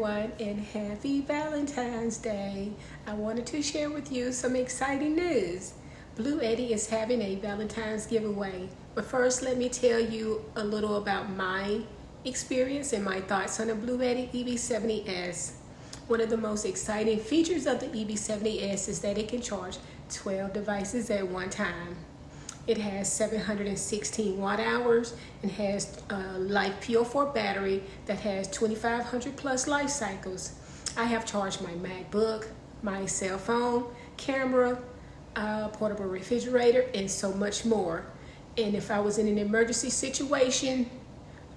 everyone, and happy Valentine's Day. I wanted to share with you some exciting news. Bluetti is having a Valentine's giveaway. But first, let me tell you a little about my experience and my thoughts on the Bluetti EB70S. One of the most exciting features of the EB70S is that it can charge 12 devices at one time. It has 716 watt hours and has a life PO4 battery that has 2,500 plus life cycles. I have charged my MacBook, my cell phone, camera, portable refrigerator, and so much more. And if I was in an emergency situation,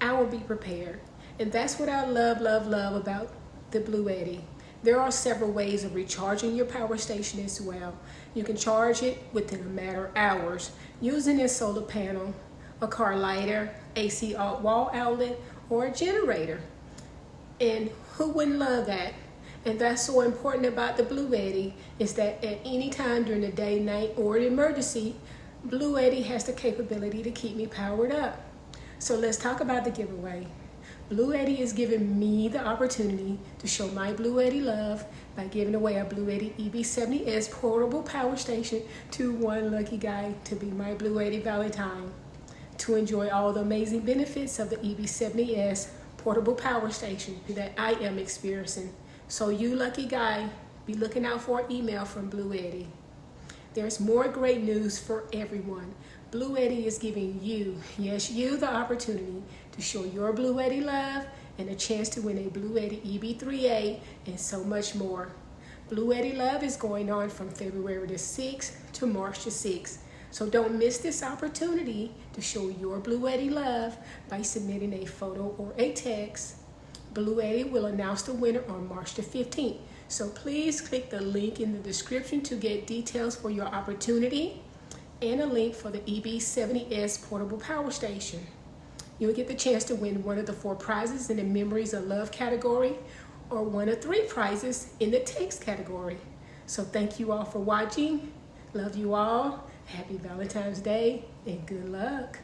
I will be prepared. And that's what I love about the Bluetti. There are several ways of recharging your power station as well. You can charge it within a matter of hours using a solar panel, a car lighter, AC wall outlet, or a generator. And who wouldn't love that? And that's so important about the Bluetti is that at any time during the day, night, or an emergency, Bluetti has the capability to keep me powered up. So let's talk about the giveaway. Bluetti is giving me the opportunity to show my Bluetti love by giving away a Bluetti EB70S portable power station to one lucky guy to be my Bluetti Valentine. To enjoy all the amazing benefits of the EB70S portable power station that I am experiencing. So you lucky guy, be looking out for an email from Bluetti. There's more great news for everyone. Bluetti is giving you, yes you, the opportunity to show your Bluetti love and a chance to win a Bluetti EB3A and so much more. Bluetti love is going on from February the 6th to March the 6th. So don't miss this opportunity to show your Bluetti love by submitting a photo or a text. Bluetti will announce the winner on March the 15th. So please click the link in the description to get details for your opportunity and a link for the EB70S portable power station. You'll get the chance to win one of the 4 prizes in the Memories of Love category or one of 3 prizes in the text category. So thank you all for watching. Love you all. Happy Valentine's Day and good luck.